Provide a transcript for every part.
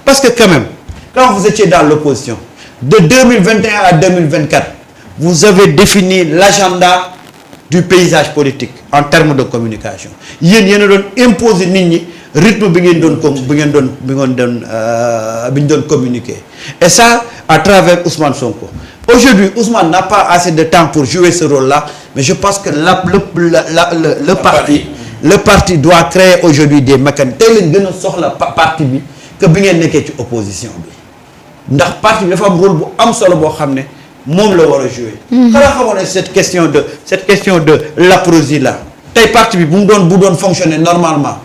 parce que quand même quand vous étiez dans l'opposition de 2021 à 2024 vous avez défini l'agenda du paysage politique en termes de communication yéen a doon imposer nit ñi rythme bi ngeen doon communiquer et ça à travers Ousmane Sonko. Aujourd'hui Ousmane n'a pas assez de temps pour jouer ce rôle-là mais je pense que le parti doit créer aujourd'hui des mécanismes tey lañ gën a soxla parti bi que bi ngeen nekkee ci opposition bi ndax parti bi dafa am rôle bu am solo boo xam ne moom la war a jouer. xanaa xamoon ne cette question de l'approsie là tey parti bi bu doon fonctionner normalement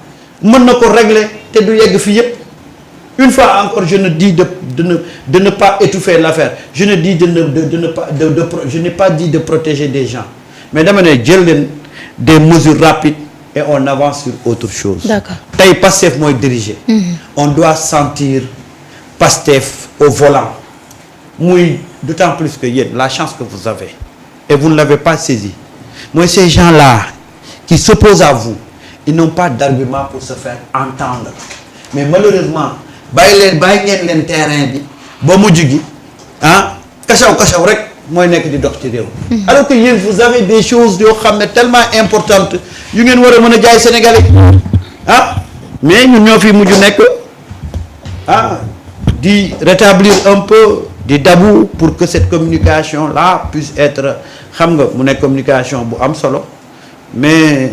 mën na ko régler te du yegg fii yépp une fois encore je ne dis de ne pas étouffer l'affaire je ne dis je n'ai pas dit de protéger des gens mais dama ne jël leen des mesures rapides et on avance sur autre chose. D'accord. tey Pastef mooy diriger. On doit sentir Pastef au volant muy d'autant plus que yéen la chance que vous avez et vous ne l'avez pas saisi mooy ces gens-là qui s'opposent à vous ils n'ont pas d'argument pour se faire entendre mais malheureusement bàyyi ngeen leen terrain bi ba mujj gi kasaw rek mooy nekk di dox ci réew. alors que yéen vous avez des choses yoo xam ne tellement importantes yu ngeen war a mën a jaay Sénégalais mais ñun ñoo fi mujj nekk di rétablir un peu di dabu pour que cette communication là puisse être xam nga mu nekk communication bu am solo mais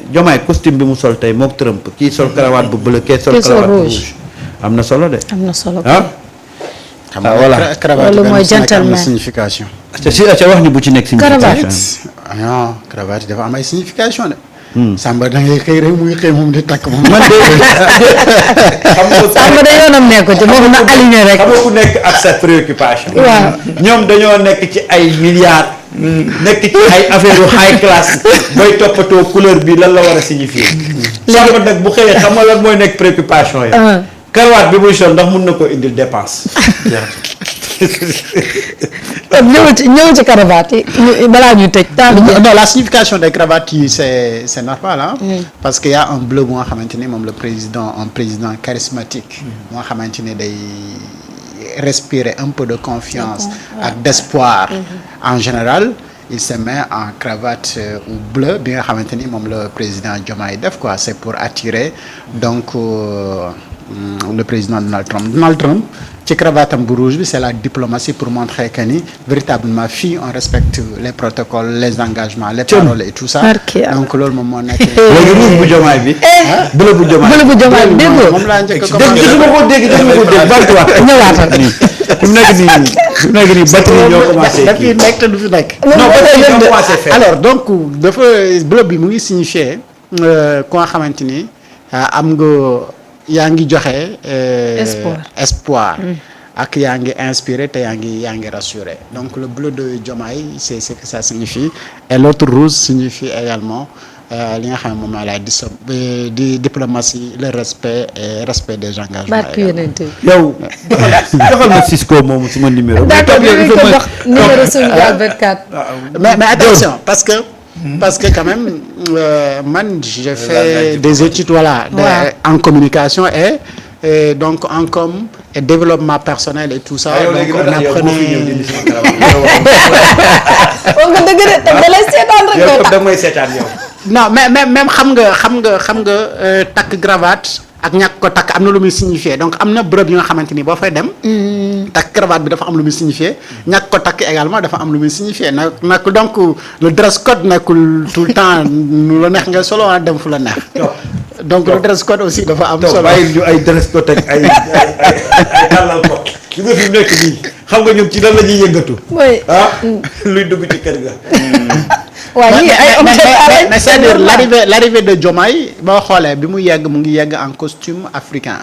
Diomaye costume bi mu sol tey mook Trump kii sol cravate bu bleu kii sol cravate bu rouge am na solo de. am na solo xam nga voilà cravate loolu mooy gentleman signification. ci wax ni bu ci nekk signification. non cravate dafa am ay signification de. Samba da ngay xëy rek muy xëy moom di takk moom. man de xam nga Samba da yoonam nekk ci moom na aligné rek. xam nga ku nekk ak sa préoccupation. waaw ñoom dañoo nekk ci ay milliards. nekk ci ay affaire high class. booy toppatoo couleur bi lan la war a signifier. Samba nag bu xëyee xam nga lan mooy nekk préoccupation yi. karawaat bi muy sol ndax mun na ko indil dépense. ñëw ci cravate yi balaa ñuy tëj. non la signification des cravates yi c'est normal parce que y a un bleu bu nga xamante ni moom un président charismatique. bu nga xamante ni day respirer un peu de confiance ak d'espoir. En général il se met en cravate ou bleu bi nga xamante ni moom le président Diomaye def quoi c'est pour attirer donc le président Donald Trump ci cravate am bu rouge bi c'est la diplomatie pour montrer que ni véritablement fii on respecte les protocoles les engagements les paroles et tout ça donc loolu moom moo nekk léegi rouge bu Diomaye bi bleu bu Diomaye bi déggoo moom laa njëkk a ñëwaatal nii fi mu nekk nii batterie ñoo commencé dafay nekk te du fi nekk alors donc dafa bleu bi mu ngi signifier ko nga xamante ni am nga yaa ngi joxe espoir ak yaa ngi inspiré te yaa ngi rassuré donc le bleu de Diomaye c'est ce que ça signifie et l'autre rouge signifie également li nga xam ne moom la diplomatie le respect et respect des engagements yow joxal ma Cisco moomu suma numéro numéro Sénégal 24 mais attention parce que quand même man j'ai fait des études en communication et donc en com et développement personnel et tout ça donc on apprenait non mais même xam nga takk cravate ak ñàkk ko takk am na lu muy signifier donc am na bërëb yi nga xamante ni boo fay dem takk cravate bi dafa am lu muy signifier ñàkk ko takk également dafa am lu muy signifier nag donc le dress code nekkul tout le temps nu la neex nga solo dem fu la neex donc le dress code aussi dafa am solo bàyyi ñu ay dress code ak ay dalal ko li nga fi nekk nii xam nga ñoom ci lan la ñuy yëngatu luy dugg ci kër ga mais c'est-à-dire l'arrivée de Diomaye boo xoolee bi mu ngi yegg en costume africain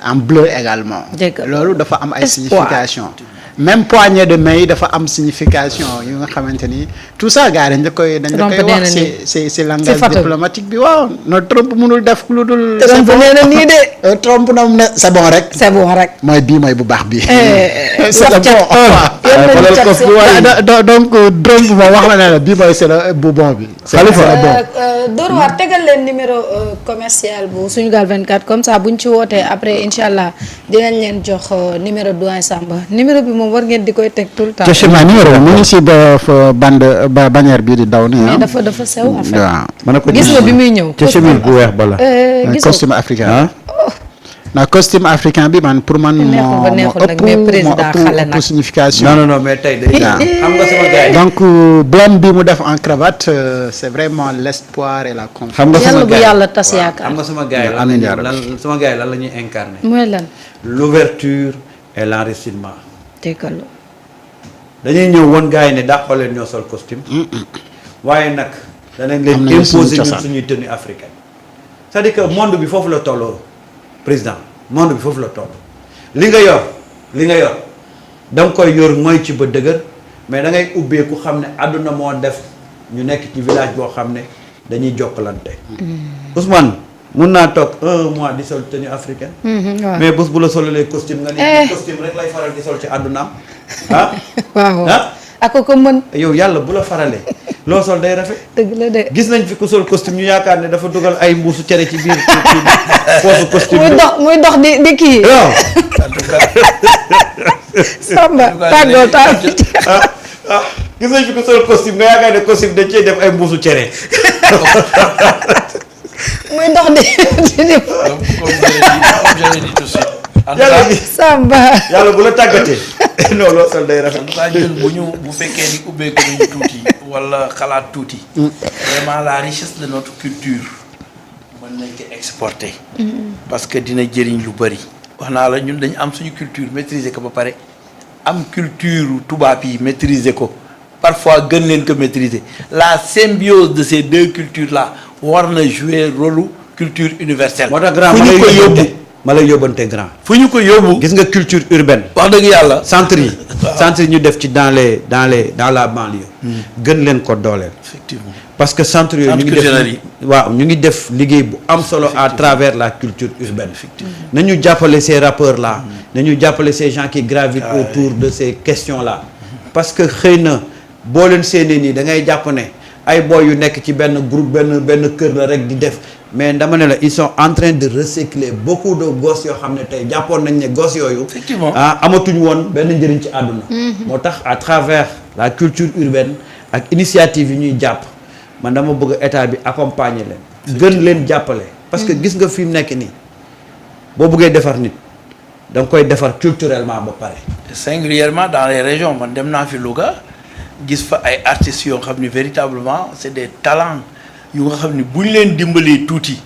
en bleu également loolu dafa am ay signification même poignée de main yi dafa am signification yu nga xamante ni tout ça gars dañ la koy wax c'est langage diplomatique bi waaw no Trump mënul def lu dul Trump nee na nii de Trump na mu ne c'est bon rek mooy bii mooy bu baax bi c'est bon donc Trump moom wax la ne la bii mooy c'est le bu bon bi Khalifa Dóor waar tegal leen numéro commercial bu Sunugal 24 comme ça buñ ci wootee après inchallah dinañ leen jox numéro doyen Samba numéro bi moom war ngeen di koy teg tout le temps. justement numéro bi mu ngi si bande bannière bii di daw nii mais dafa sew en fait. waaw gis nga bi muy ñëw. ca chemise bu weex bala. costume africain. na costume africain bi man pour man moo ëpp signification. non mais tey day xam nga sama gars yi. donc blême bi mu def en cravate c'est vraiment l'espoir et la confiance. xam nga sama yàlla bu yàlla tas yaakaar. xam nga sama gars yi sama gars yi lan la ñuy incarner. mooy lan. l'ouverture et l'enrichissement. tegal dañuy ñëw woon gars yi ne dàqal leen ñoo sol costume. waaye nag danañ leen imposer ñun suñuy tenue africaine. c'est-à-dire que monde bi foofu la tolloo président monde bi foofu la toll. li nga yor da nga koy yor mooy ci ba dëgër mais da ngay ubbeeku xam ne àdduna moo def ñu nekk ci village boo xam ne dañuy jokkalante. Ousmane mun naa toog 1 mois di sol tenue africaine. mais bés bu la solalee costume nga ni costume rek lay faral di sol ci àddunaam ah. waaw ak ko mën. yow yàlla bu la faralee loo sol day rafet. dëgg la de. gis nañ fi ku sol costume ñu yaakaar ne dafa dugal ay mbuusu cere ci biir foofu costume muy dox di kii. waaw. Samba tàggoo gis nañ fi ku sol costume nga yaakaar ne costume dañ cee def ay mbuusu cere. muy dox di yàlla bi Samba. yàlla bu la tàggatee. non loo sol day rafet. ñun bu fekkee ni ubbeeku nañu tuuti wala xalaat tuuti. vraiment la richesse de notre culture mën nañ ko exporter. parce que dina jëriñ lu bëri. wax naa la ñun dañu am suñu culture maîtriser ko ba pare am culture tubaab yi maîtriser ko parfois gën leen ko maîtriser la symbiose de ces deux cultures là war na jouer rôle culture universelle. moo tax grand ma lay yóbbante grand. fu ñu ko yóbbu. gis nga culture urbaine. wax dëgg yàlla. centre yi ñu def ci dans la banlieue. gën leen ko dooleel. effectivement parce que centre yooyu ñu ngi def liggéey bu am solo à travers la culture urbaine. nañu jàppale ces rappeurs là. nañu jàppale ces gens qui gravitent autour de ces questions là. parce que xëy na boo leen séenee nii da ngay jàpp ne ay boy yu nekk ci benn groupe benn kër la rek di def. mais dama ne la ils sont en train de recycler beaucoup de gosses yoo xam ne tey jàppoon nañ ne gosses yooyu. effectivement amatuñ woon benn njëriñ ci àdduna. moo tax à travers la culture urbaine ak initiative yi ñuy jàpp man dama bëgg état bi accompagner leen. gën leen jàppale. parce que gis nga fi mu nekk nii boo bëggee defar nit da nga koy defar culturellement ba pare. singulièrement dans les régions man dem naa fi Louga gis fa ay artistes yoo xam ni véritablement c'est des talents. yu nga xam ni bu ñu leen dimbalee tuuti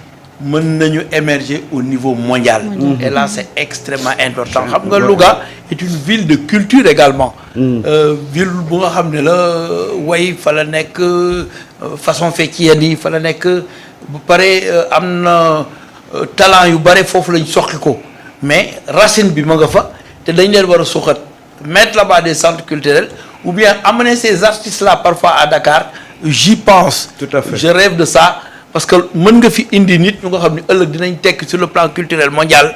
mën nañu émerger au niveau mondial. Et là c'est extrêmement important. xam nga Louga est une ville de culture également. ville bu nga xam ne la way fa la nekk façon fecc yenn yi fa la nekk bu pare am na talent yu bare foofu lañ soqi ko mais racine bi ma nga fa te dañ leen war a suuxat mettre là-bas des centres culturels ou bien amener ces artistes là parfois à Dakar. J'y pense. Tout à fait. Je rêve de ça parce que mën nga fi indi nit ñu nga xam ni ëllëg dinañ tekk sur le plan culturel mondial.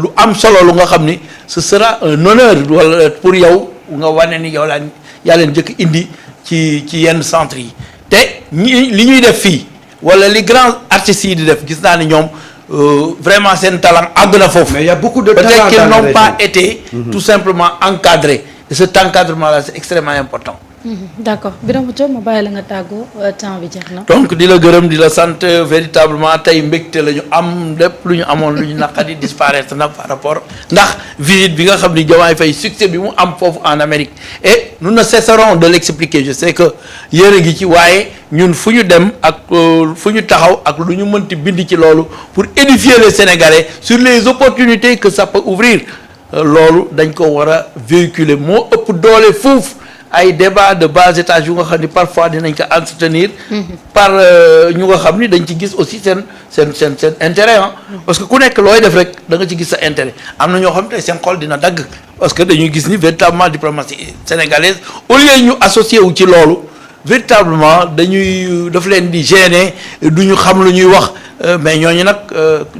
lu am solo lu nga xam ni ce sera un honneur wala pour yow nga wane ni yow yaa leen jëkk indi ci yenn centres yi te li ñuy def fii wala li grands artistes yi di def gis naa ni ñoom vraiment seen talent àgg na foofu. mais il y a beaucoup de talent peut-être qu'ils dans la n'ont pas région. été tout simplement encadrés et cet encadrement là c'est extrêmement important. d'accord Birame Diop ma bàyyi la nga tàggoo temps bi jeex na. donc di la gërëm di la sant véritablement tey mbégte la ñu am lépp lu ñu amoon lu ñu naqari disparaître na par rapport ndax visite bi nga xam ni Diomaye Faye succès bi mu am foofu en Amérique et nous ne cesserons de l'expliquer je sais que yéen a ngi ci waaye ñun fu ñu dem ak fu ñu taxaw ak lu ñu mënti bind ci loolu pour édifier les Sénégalais sur les opportunités que ça peut ouvrir loolu dañ ko war a véhiculer moo ëpp doole foofu ay débat de bas étage yu nga xam ni parfois dinañ ko entretenir par ñu nga xam ni dañ ci gis aussi seen intérêt ah parce que ku nekk looy def rek da nga ci gis sa intérêt am na ñoo xam ne seen xol dina dagg parce que dañuy gis ni véritablement diplomatie sénégalaise au lieu ñu associé wu ci loolu véritablement daf leen di gêner du ñu xam lu ñuy wax mais ñooñu nag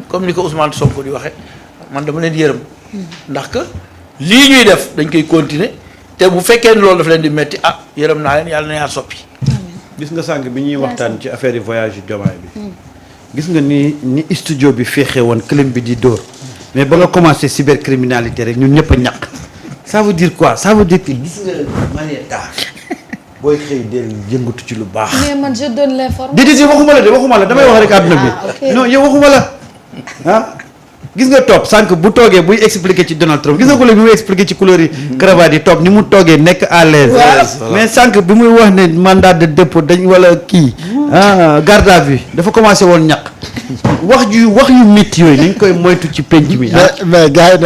comme ni ko Ousmane Sonko di waxee man dama leen yërëm ndax que lii ñuy def dañ koy continuer te bu fekkee ni loolu daf leen di metti yërëm naa leen yàlla na yaar soppi. gis nga sànq bi ñuy waxtaan ci affaire yi voyage yu Diomaye bi gis nga ni studio bi féexee woon clim bi di dóor mais ba nga commencé cybercriminalité rek ñun ñëpp a ñàkk ça veut dire quoi ça veut dire que gis nga Marieta booy xëy del yëngatu ci lu baax. mais man je donne l'information. déedéet waxuma la damay wax rek àdduna bi. ok non yow waxuma la gis nga toog sànq bu toogee buy expliquer ci Donald Trump gis nga ko léegi bi muy expliquer ci couleur yi cravate yi toog ni mu toogee nekk à l'aise mais sànq bi muy wax ne mandat de dépôt dañ wala kii garde à vue dafa commencé woon ñàkk wax yu métti yooyu nañ koy moytu ci penc mi mais gars yi